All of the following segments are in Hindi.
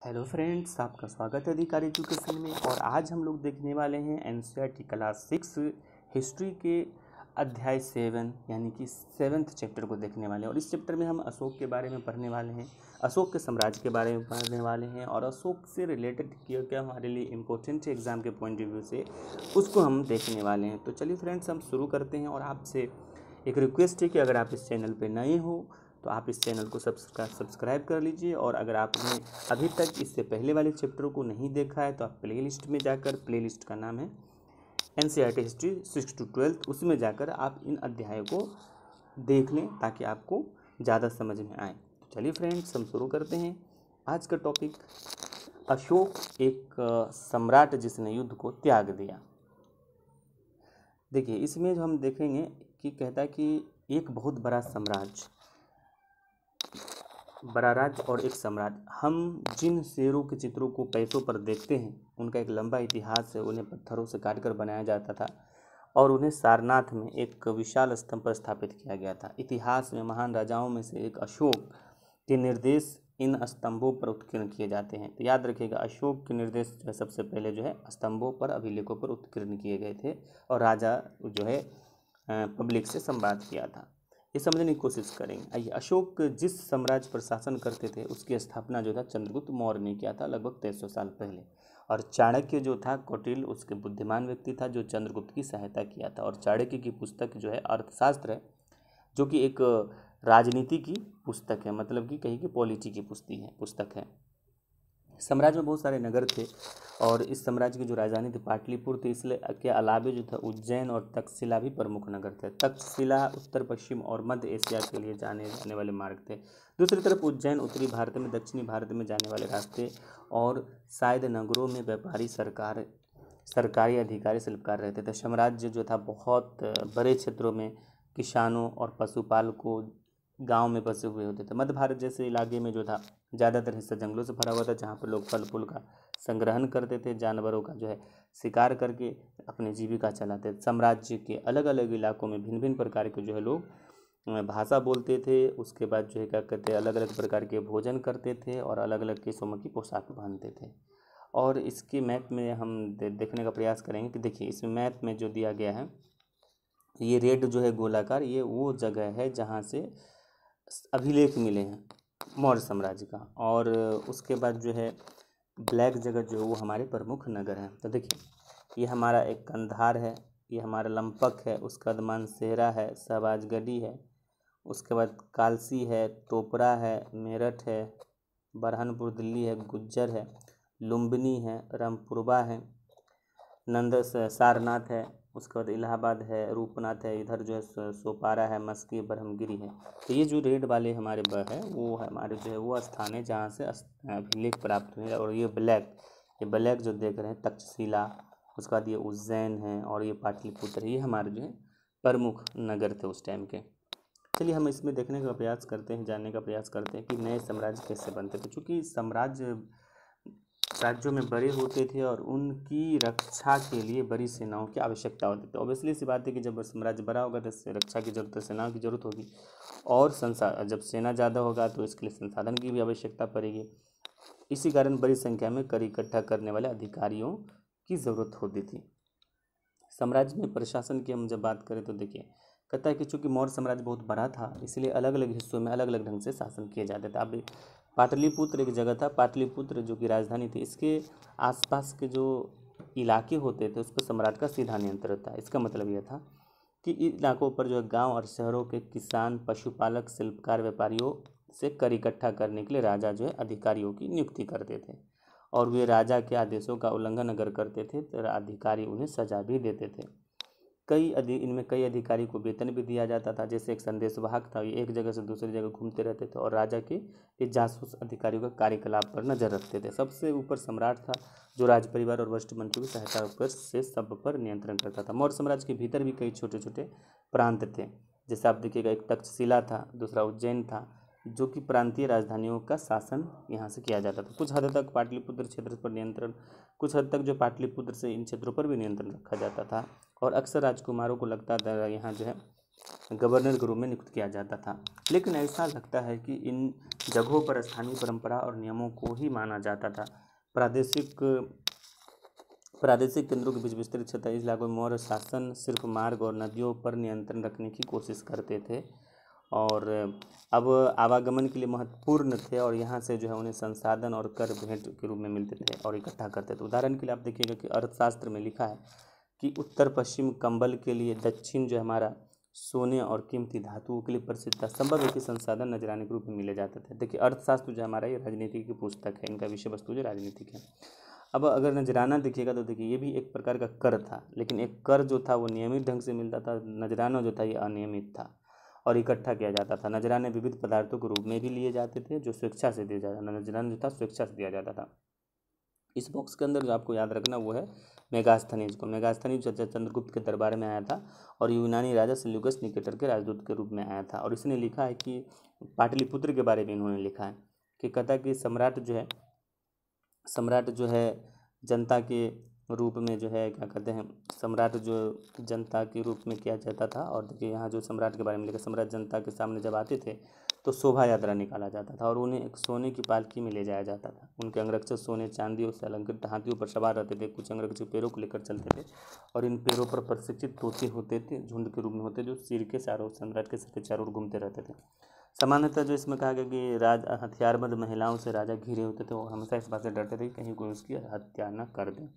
हेलो फ्रेंड्स, आपका स्वागत है अधिकारी एजुकेशन में। और आज हम लोग देखने वाले हैं एनसीईआरटी क्लास 6 हिस्ट्री के अध्याय 7 यानी कि 7th चैप्टर को देखने वाले हैं। और इस चैप्टर में हम अशोक के बारे में पढ़ने वाले हैं, अशोक के साम्राज्य के बारे में पढ़ने वाले हैं और अशोक से रिलेटेड क्या क्या हमारे लिए इम्पोर्टेंट है एग्ज़ाम के पॉइंट ऑफ व्यू से, उसको हम देखने वाले हैं। तो चलिए फ्रेंड्स, हम शुरू करते हैं। और आपसे एक रिक्वेस्ट है कि अगर आप इस चैनल पर नए हो तो आप इस चैनल को सब्सक्राइब कर लीजिए। और अगर आपने अभी तक इससे पहले वाले चैप्टरों को नहीं देखा है तो आप प्लेलिस्ट में जाकर, प्लेलिस्ट का नाम है एनसीईआरटी हिस्ट्री 6 to 12, उसमें जाकर आप इन अध्यायों को देख लें ताकि आपको ज़्यादा समझ में आए। तो चलिए फ्रेंड्स, हम शुरू करते हैं। आज का टॉपिक अशोक, एक सम्राट जिसने युद्ध को त्याग दिया। देखिए, इसमें जो हम देखेंगे कि कहता है कि एक बहुत बड़ा साम्राज्य, बड़ा राज्य और एक सम्राट। हम जिन शेरों के चित्रों को पैसों पर देखते हैं उनका एक लंबा इतिहास है। उन्हें पत्थरों से काटकर बनाया जाता था और उन्हें सारनाथ में एक विशाल स्तंभ पर स्थापित किया गया था। इतिहास में महान राजाओं में से एक अशोक के निर्देश इन स्तंभों पर उत्कीर्ण किए जाते हैं। तो याद रखिएगा, अशोक के निर्देश जो है सबसे पहले जो है स्तंभों पर, अभिलेखों पर उत्कीर्ण किए गए थे और राजा जो है पब्लिक से संवाद किया था। ये समझने की कोशिश करेंगे। आइए, अशोक जिस साम्राज्य पर शासन करते थे उसकी स्थापना जो था चंद्रगुप्त मौर्य ने किया था लगभग 2300 साल पहले। और चाणक्य जो था कौटिल्य, उसके बुद्धिमान व्यक्ति था जो चंद्रगुप्त की सहायता किया था। और चाणक्य की पुस्तक जो है अर्थशास्त्र है, जो कि एक राजनीति की पुस्तक है, मतलब कि कहीं की पॉलिटी की पुस्तक है। साम्राज्य में बहुत सारे नगर थे और इस साम्राज्य की जो राजधानी थी पाटलिपुत्र थी। इसलिए के अलावे जो था उज्जैन और तक्षशिला भी प्रमुख नगर थे। तक्षशिला उत्तर पश्चिम और मध्य एशिया के लिए जाने जाने वाले मार्ग थे। दूसरी तरफ उज्जैन उत्तरी भारत में, दक्षिणी भारत में जाने वाले रास्ते और शायद नगरों में व्यापारी, सरकारी अधिकारी, शिल्पकार रहते थे। साम्राज्य जो था बहुत बड़े क्षेत्रों में किसानों और पशुपालकों, गांव में बसे हुए होते थे। मध्य भारत जैसे इलाके में जो था ज़्यादातर हिस्सा जंगलों से भरा हुआ था, जहाँ पर लोग फल फूल का संग्रहण करते थे, जानवरों का जो है शिकार करके अपनी जीविका चलाते थे। साम्राज्य के अलग अलग इलाकों में भिन्न भिन्न प्रकार के जो है लोग भाषा बोलते थे। उसके बाद जो है क्या कहते हैं, अलग अलग प्रकार के भोजन करते थे और अलग अलग किस्मों की पोशाक पहनते थे। और इसके मैप में हम देखने का प्रयास करेंगे कि देखिए, इस मैप में जो दिया गया है, ये रेड जो है गोलाकार, ये वो जगह है जहाँ से अभिलेख मिले हैं मौर्य साम्राज्य का। और उसके बाद जो है ब्लैक जगह जो है वो हमारे प्रमुख नगर हैं। तो देखिए, ये हमारा एक कंधार है, ये हमारा लंपक है, उसका बाद मानसेहरा है, शहबाजगढ़ी है, उसके बाद कालसी है, टोपरा है, मेरठ है, बरहानपुर दिल्ली है, गुज्जर है, लुम्बिनी है, रामपुरबा है, सारनाथ है, उसके बाद इलाहाबाद है, रूपनाथ है, इधर जो है सोपारा है, मस्की, ब्रह्मगिरी है। तो ये जो रेड वाले हमारे है वो हमारे जो है वो स्थान है जहाँ से अभिलेख प्राप्त हुए। और ये ब्लैक जो देख रहे हैं तक्षशिला, उसके बाद ये उज्जैन है और ये पाटलिपुत्र, ये हमारे जो है प्रमुख नगर थे उस टाइम के। चलिए, हम इसमें देखने का प्रयास करते हैं, जानने का प्रयास करते हैं कि नए साम्राज्य कैसे बनते थे। क्योंकि साम्राज्य राज्यों में बड़े होते थे और उनकी रक्षा के लिए बड़ी सेनाओं की आवश्यकता होती थी। ऑब्वियसली सी बात है कि जब साम्राज्य बड़ा होगा तो रक्षा की जरूरत, सेनाओं की जरूरत होगी। और जब सेना ज़्यादा होगा तो इसके लिए संसाधन की भी आवश्यकता पड़ेगी। इसी कारण बड़ी संख्या में कर इकट्ठा करने वाले अधिकारियों की ज़रूरत होती थी। साम्राज्य में प्रशासन की हम जब बात करें तो देखिए, कहता है कि चूँकि मौर्य साम्राज्य बहुत बड़ा था इसलिए अलग अलग हिस्सों में अलग अलग ढंग से शासन किए जाते थे। अब पाटलिपुत्र एक जगह था, पाटलिपुत्र जो कि राजधानी थी, इसके आसपास के जो इलाके होते थे उस पर सम्राट का सीधा नियंत्रण था। इसका मतलब यह था कि इन इलाकों पर जो है गाँव और शहरों के किसान, पशुपालक, शिल्पकार, व्यापारियों से कर इकट्ठा करने के लिए राजा जो है अधिकारियों की नियुक्ति करते थे। और वे राजा के आदेशों का उल्लंघन अगर करते थे तो अधिकारी उन्हें सजा भी देते थे। इनमें कई अधिकारी को वेतन भी दिया जाता था। जैसे एक संदेशवाहक था, ये एक जगह से दूसरी जगह घूमते रहते थे और राजा के ये जासूस अधिकारियों का कार्यकलाप पर नजर रखते थे। सबसे ऊपर सम्राट था जो राज परिवार और वरिष्ठ मंत्रियों की सहायता पर से सब पर नियंत्रण करता था। मौर्य साम्राज्य के भीतर भी कई छोटे छोटे प्रांत थे। जैसे आप देखिएगा, एक तक्षशिला था, दूसरा उज्जैन था, जो कि प्रांतीय राजधानियों का शासन यहाँ से किया जाता था। कुछ हद तक पाटलिपुत्र क्षेत्र पर नियंत्रण, कुछ हद तक जो पाटलिपुत्र से इन क्षेत्रों पर भी नियंत्रण रखा जाता था। और अक्सर राजकुमारों को लगता था यहाँ जो है गवर्नर के रूप में नियुक्त किया जाता था। लेकिन ऐसा लगता है कि इन जगहों पर स्थानीय परंपरा और नियमों को ही माना जाता था। प्रादेशिक केंद्रों के बीच विस्तृत क्षेत्र इस इलाकों में मौर्य शासन सिर्फ मार्ग और नदियों पर नियंत्रण रखने की कोशिश करते थे और अब आवागमन के लिए महत्वपूर्ण थे और यहाँ से जो है उन्हें संसाधन और कर भेंट के रूप में मिलते थे और इकट्ठा करते थे। उदाहरण के लिए आप देखिएगा कि अर्थशास्त्र में लिखा है कि उत्तर पश्चिम कंबल के लिए, दक्षिण जो हमारा सोने और कीमती धातुओं के लिए प्रसिद्ध था। संभव है कि संसाधन नजराने के रूप में मिले जाते थे। देखिए अर्थशास्त्र जो हमारा ये राजनीति की पुस्तक है, इनका विषय वस्तु जो राजनीतिक है। अब अगर नजराना देखिएगा तो देखिए ये भी एक प्रकार का कर था, लेकिन एक कर जो था वो नियमित ढंग से मिलता था, नजराना जो था ये अनियमित था और इकट्ठा किया जाता था। नजराने विविध पदार्थों के रूप में भी लिए जाते थे जो स्वेच्छा से दिया जाता था। नजराना जो था स्वेच्छा से दिया जाता था। इस बॉक्स के अंदर जो आपको याद रखना वो है मेगास्थनीज को। मेगास्थनीज चंद्रगुप्त के दरबार में आया था और यूनानी राजा सेल्यूकस निकेटर के राजदूत के रूप में आया था और इसने लिखा है कि पाटलिपुत्र के बारे में इन्होंने लिखा है कि कहता कि सम्राट जो है जनता के रूप में जो है क्या कहते हैं, सम्राट जो जनता के रूप में किया जाता था। और देखिए यहाँ जो सम्राट के बारे में लिखा, सम्राट जनता के सामने जब आते थे तो शोभा यात्रा निकाला जाता था और उन्हें एक सोने की पालकी में ले जाया जाता था। उनके अंगरक्षक सोने चांदियों से अलंकृत हाथियों पर सवार रहते थे। कुछ अंगरक्षक पैरों को लेकर चलते थे और इन पैरों पर प्रशिक्षित तोते होते थे, झुंड के रूप में होते, जो सिर के चारों सम्राट के सिर के चारों ओर घूमते रहते थे। सामान्यतः जो इसमें कहा गया कि हथियारबंद महिलाओं से राजा घिरे होते थे, वो हमेशा इस बात से डरते थे कि कहीं कोई उसकी हत्या न कर दे।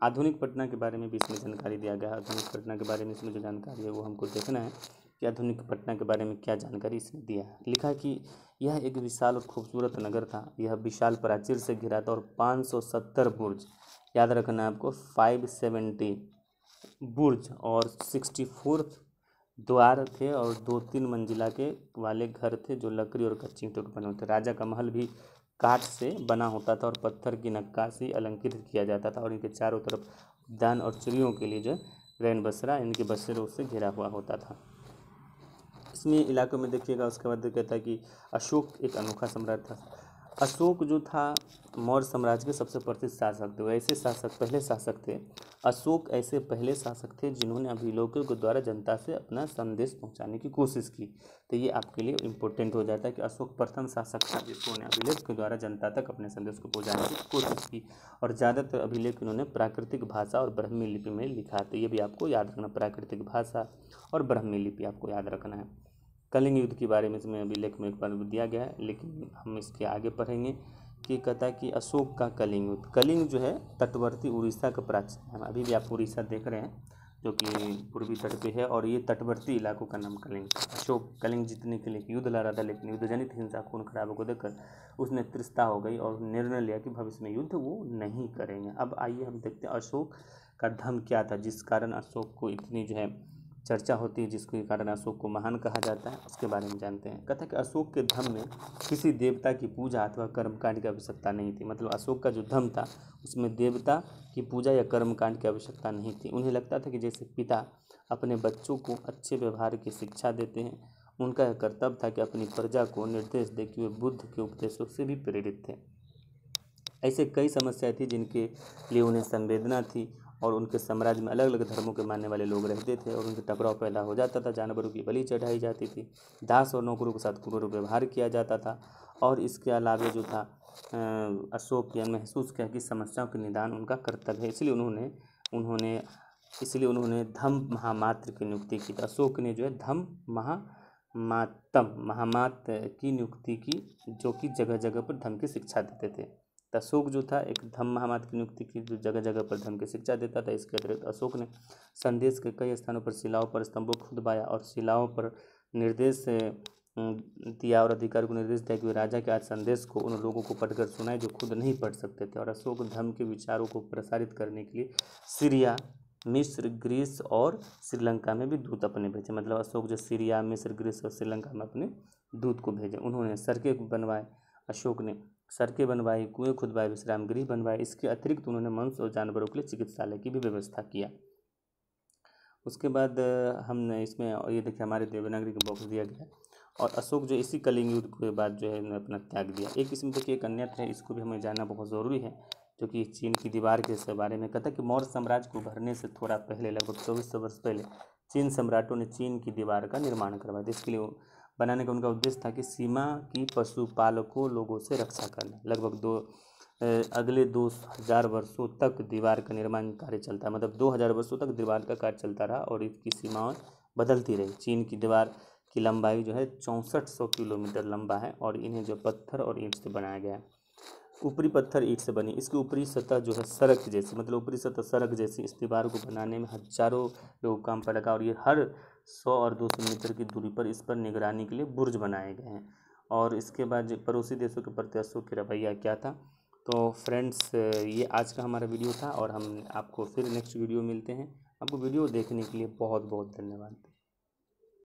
आधुनिक पटना के बारे में भी इसमें जानकारी दिया गया है। आधुनिक पटना के बारे में इसमें जो जानकारी है वो हमको देखना है कि आधुनिक पटना के बारे में क्या जानकारी इसने दिया है। लिखा है कि यह एक विशाल और खूबसूरत नगर था। यह विशाल प्राचीर से घिरा था और 570 बुर्ज, याद रखना है आपको, 570 बुर्ज और 64 द्वार थे और 2-3 मंजिला के वाले घर थे जो लकड़ी और कच्ची ईंटों के बने होते। राजा का महल भी काठ से बना होता था और पत्थर की नक्काशी अलंकृत किया जाता था और इनके चारों तरफ उद्यान और चिड़ियों के लिए जो रैन बसेरा, इनके बसेरों से घिरा हुआ होता था। इसमें इलाकों में देखिएगा उसके बाद कहता है कि अशोक एक अनोखा सम्राट था। अशोक जो था मौर्य साम्राज्य के सबसे प्रसिद्ध शासक थे। अशोक ऐसे पहले शासक थे जिन्होंने अभिलेखों के द्वारा जनता से अपना संदेश पहुंचाने की कोशिश की। तो ये आपके लिए इम्पोर्टेंट हो जाता है कि अशोक प्रथम शासक था जिसने अभिलेख के द्वारा जनता तक अपने संदेश को पहुंचाने की कोशिश की और ज़्यादातर अभिलेख इन्होंने प्राकृतिक भाषा और ब्राह्मी लिपि में लिखा। तो ये भी आपको याद रखना, प्राकृतिक भाषा और ब्राह्मी लिपि आपको याद रखना है। कलिंग युद्ध के बारे में इसमें अभिलेख में एक बार दिया गया है, लेकिन हम इसके आगे पढ़ेंगे कि कहता है कि अशोक का कलिंग युद्ध। कलिंग जो है तटवर्ती उड़ीसा का प्राचीन नाम, अभी भी आप उड़ीसा देख रहे हैं जो कि पूर्वी तट पे है और ये तटवर्ती इलाकों का नाम कलिंग। अशोक कलिंग जीतने के लिए युद्ध लड़ा था, लेकिन युद्ध जनित हिंसा खून खराबे को देखकर उसने तृषता हो गई और निर्णय लिया कि भविष्य में युद्ध वो नहीं करेंगे। अब आइए हम देखते हैं अशोक का धर्म क्या था जिस कारण अशोक को इतनी जो है चर्चा होती है, जिसके कारण अशोक को महान कहा जाता है, उसके बारे में जानते हैं। कहता है कि अशोक के धर्म में किसी देवता की पूजा अथवा कर्मकांड की आवश्यकता नहीं थी। मतलब अशोक का जो धर्म था उसमें देवता की पूजा या कर्मकांड की आवश्यकता नहीं थी। उन्हें लगता था कि जैसे पिता अपने बच्चों को अच्छे व्यवहार की शिक्षा देते हैं, उनका यह कर्तव्य था कि अपनी प्रजा को निर्देश दे कि वे बुद्ध के उपदेशों से भी प्रेरित थे। ऐसे कई समस्याएं थी जिनके लिए उन्हें संवेदना थी और उनके साम्राज्य में अलग अलग धर्मों के मानने वाले लोग रहते थे और उनके टकराव पैदा हो जाता था। जानवरों की बलि चढ़ाई जाती थी, दास और नौकरों के साथ क्रूर व्यवहार किया जाता था और इसके अलावा जो था अशोक यह महसूस किया कि समस्याओं के निदान उनका कर्तव्य है। इसलिए उन्होंने धम्म महामात्र की नियुक्ति की। तो अशोक ने जो है धम्म महामात्र की नियुक्ति की, जो कि जगह जगह पर धम्म की शिक्षा देते थे। अशोक जो था एक धम्म महामात्र की नियुक्ति की जो जगह जगह पर धम्म की शिक्षा देता था। इसके अतिरिक्त अशोक ने संदेश के कई स्थानों पर शिलाओं पर स्तंभों को खुदवाया और शिलाओं पर निर्देश दिया और अधिकारी को निर्देश दिया कि वे राजा के आज संदेश को उन लोगों को पढ़कर सुनाए जो खुद नहीं पढ़ सकते थे। और अशोक धर्म के विचारों को प्रसारित करने के लिए सीरिया, मिस्र, ग्रीस और श्रीलंका में भी दूत अपने भेजे। मतलब अशोक जो सीरिया, मिस्र, ग्रीस और श्रीलंका में अपने दूत को भेजे। उन्होंने सड़कें बनवाए, अशोक ने सड़कें बनवाई, कुएं खुदवाए, विश्राम गृह बनवाए। इसके अतिरिक्त उन्होंने मनुष्य और जानवरों के लिए चिकित्सालय की भी व्यवस्था किया। उसके बाद हमने इसमें ये देखिए हमारे देवनागरी का बॉक्स दिया गया और अशोक जो इसी कलिंग युद्ध के बाद जो है अपना त्याग दिया। एक इसमें देखिए एक अन्यत्र है, इसको भी हमें जानना बहुत ज़रूरी है, जो कि चीन की दीवार के बारे में कहता है कि मौर्य साम्राज्य को उभरने से थोड़ा पहले लगभग 2400 वर्ष पहले चीन सम्राटों ने चीन की दीवार का निर्माण करवाया था। इसके लिए बनाने का उनका उद्देश्य था कि सीमा की पशुपालकों लोगों से रक्षा करना। लगभग अगले 2000 वर्षों तक दीवार का निर्माण कार्य चलता है, मतलब 2000 वर्षों तक दीवार का कार्य चलता रहा और इसकी सीमाएं बदलती रही। चीन की दीवार की लंबाई जो है 6400 किलोमीटर लंबा है और इन्हें जो पत्थर और ईंट से बनाया गया है। ऊपरी पत्थर ईंट से बनी, इसकी ऊपरी सतह जो है सड़क जैसी, मतलब ऊपरी सतह सड़क जैसी। इस दीवार को बनाने में हजारों लोगों को काम पर लगा और ये हर 100 और 200 मीटर की दूरी पर इस पर निगरानी के लिए बुर्ज बनाए गए हैं। और इसके बाद जो पड़ोसी देशों के प्रत्याशियों की रवैया क्या था। तो फ्रेंड्स, ये आज का हमारा वीडियो था और हम आपको फिर नेक्स्ट वीडियो मिलते हैं। आपको वीडियो देखने के लिए बहुत बहुत धन्यवाद।